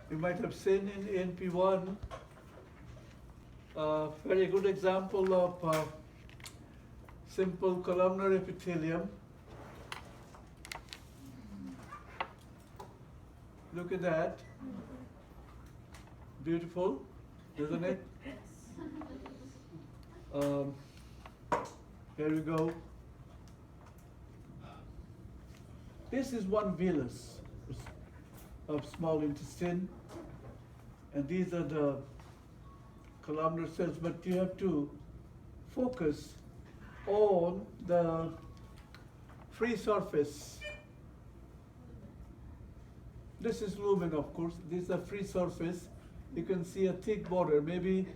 You might have seen in NP1 a very good example of simple columnar epithelium. Look at that. Beautiful, isn't it? Here we go. This is one villus of small intestine, and these are the columnar cells, but you have to focus on the free surface. This is lumen, of course. This is a free surface. You can see a thick border. Maybe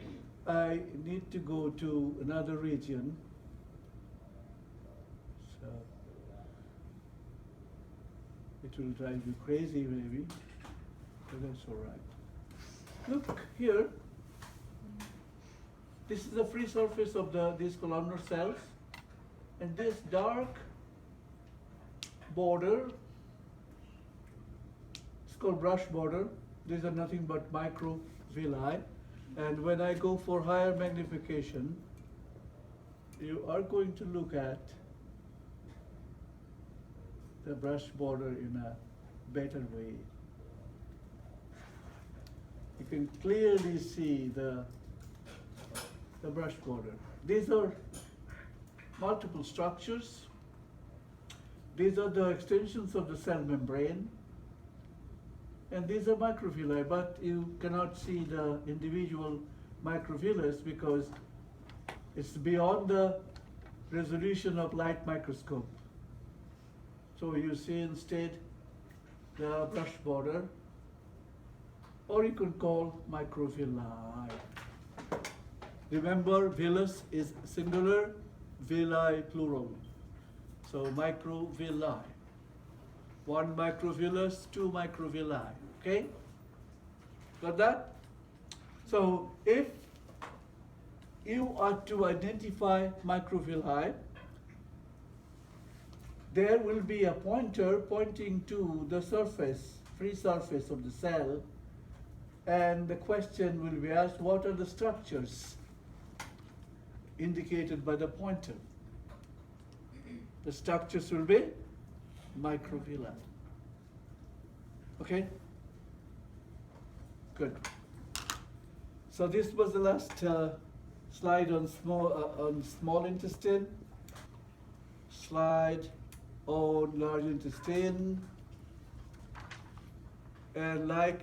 I need to go to another region. So it will drive you crazy, maybe, but that's all right. Look here. This is the free surface of these columnar cells, and this dark border, it's called brush border. These are nothing but microvilli, and when I go for higher magnification, you are going to look at the brush border in a better way. You can clearly see the brush border. These are multiple structures. These are the extensions of the cell membrane. And these are microvilli, but you cannot see the individual microvillus because it's beyond the resolution of light microscope. So you see instead the brush border, or you could call microvilli. Remember, villus is singular, villi plural. So microvilli. One microvillus, two microvilli. Okay? Got that? So if you are to identify microvilli, there will be a pointer pointing to the surface, free surface of the cell, and the question will be asked, what are the structures indicated by the pointer? The structures will be microvilli. Okay? Good. So this was the last slide on small intestine. Slide on large intestine. And like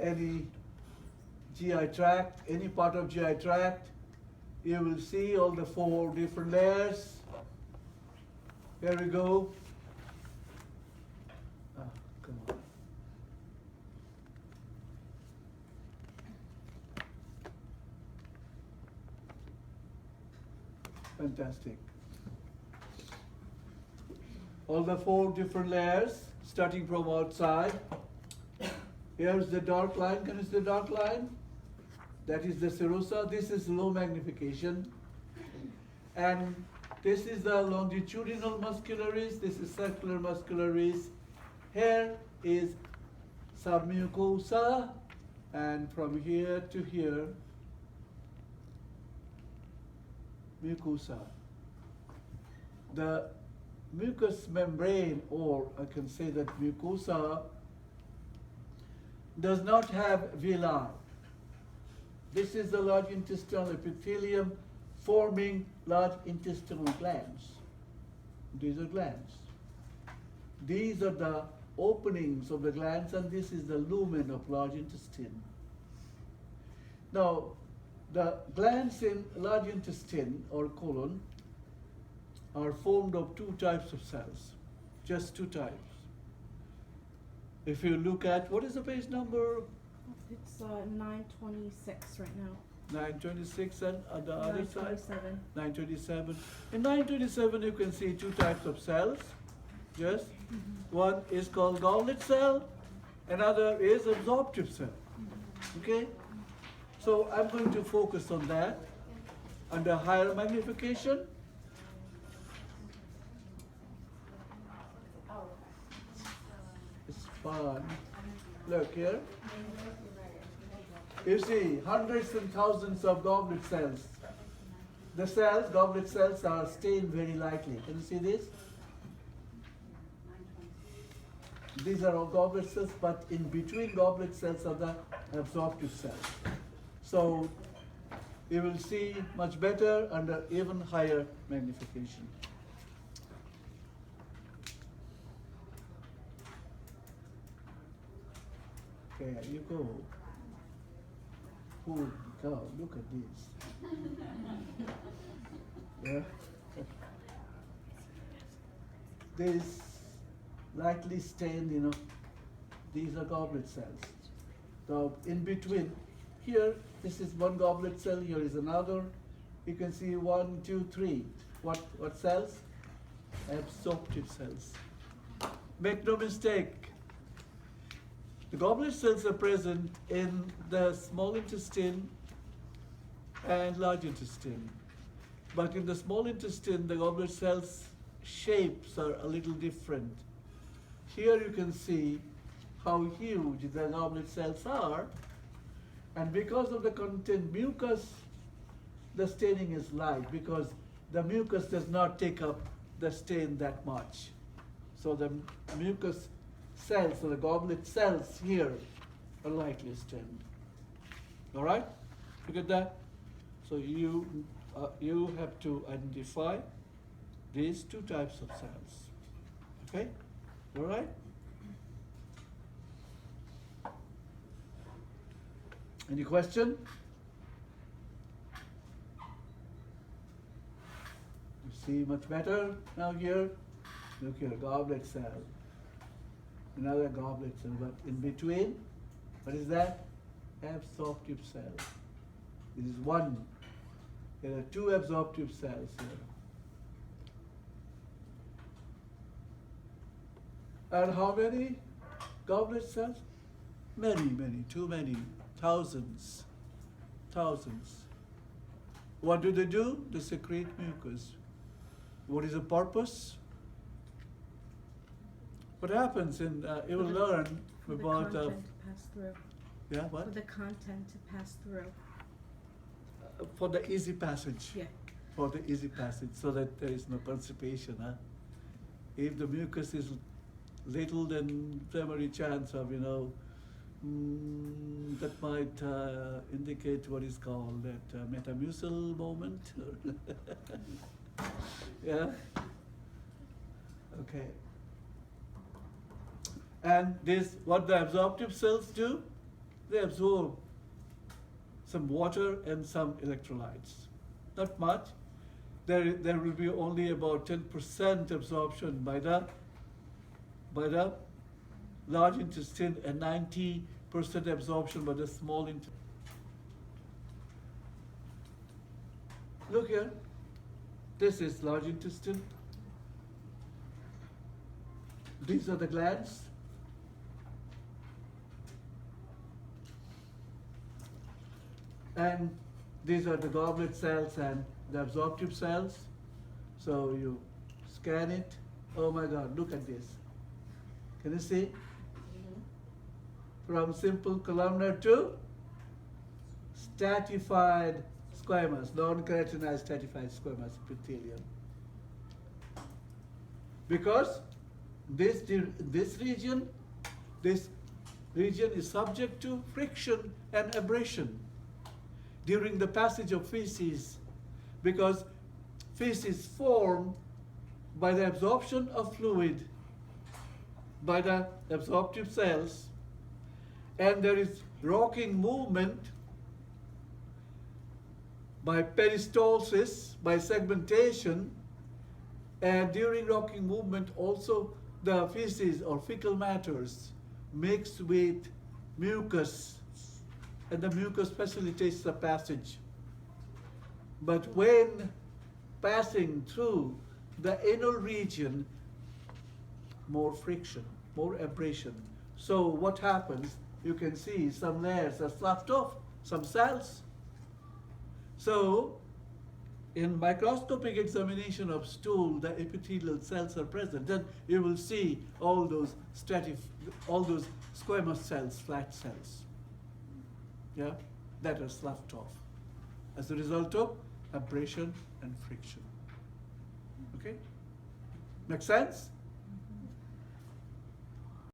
any GI tract, any part of GI tract, you will see all the 4 different layers. Here we go. Come on. Fantastic. All the 4 different layers, starting from outside. Here's the dark line. Can you see the dark line? That is the serosa. This is low magnification. And this is the longitudinal muscularis. This is circular muscularis. Here is submucosa. And from here to here, mucosa. The mucous membrane, or I can say that mucosa, does not have villi. This is the large intestinal epithelium forming large intestinal glands. These are glands. These are the openings of the glands, and this is the lumen of large intestine. Now, the glands in large intestine or colon are formed of 2 types of cells, just 2 types. If you look at, what is the page number? It's 926 right now. 926, and on the other side? 927. 927. In 927 you can see 2 types of cells. Yes? One is called goblet cell, another is absorptive cell. Okay? So I'm going to focus on that under higher magnification. fun. Look here. You see hundreds and thousands of goblet cells. The cells, goblet cells, are stained very lightly. Can you see this? These are all goblet cells, but in between goblet cells are the absorptive cells. So you will see much better under even higher magnification. Okay, you go. Holy cow, look at this. Yeah. This lightly stained, these are goblet cells. So in between, here, this is one goblet cell, here is another. You can see 1, 2, 3. What cells? Absorptive cells. Make no mistake, the goblet cells are present in the small intestine and large intestine. But in the small intestine, the goblet cells shapes are a little different. Here you can see how huge the goblet cells are, and because of the content mucus, the staining is light because the mucus does not take up the stain that much. So the mucus cells, or the goblet cells here, are lightly stained. All right? Look at that. So you have to identify these two types of cells. Okay? All right? Any question? You see much better now here? Look here, goblet cell. Another goblet cell, but in between, what is that? Absorptive cell. This is one. There are two absorptive cells here. And how many goblet cells? Many, too many. Thousands. What do? They secrete mucus. What is the purpose? What happens in, you will learn For the about, content to pass through. yeah, what? For the content to pass through. For the easy passage. Yeah. For the easy passage, so that there is no constipation. If the mucus is little, then primary chance of, that might indicate what is called that metamucil moment. Yeah? Okay. And this, what the absorptive cells do, they absorb some water and some electrolytes. Not much. There will be only about 10% absorption by the large intestine and 90% absorption by the small intestine. Look here. This is large intestine. These are the glands. And these are the goblet cells and the absorptive cells. So you scan it. Oh my God, look at this. Can you see? From simple columnar to stratified squamous, non-keratinized stratified squamous epithelium. Because this region is subject to friction and abrasion during the passage of feces, because feces form by the absorption of fluid by the absorptive cells, and there is rocking movement by peristalsis, by segmentation, and during rocking movement also the feces or fecal matters mix with mucus, and the mucus facilitates the passage. But when passing through the anal region, more friction, more abrasion. So what happens? You can see some layers are sloughed off, some cells. So in microscopic examination of stool, the epithelial cells are present, then you will see all those squamous cells, flat cells, yeah, that are sloughed off as a result of abrasion and friction. Okay? Make sense?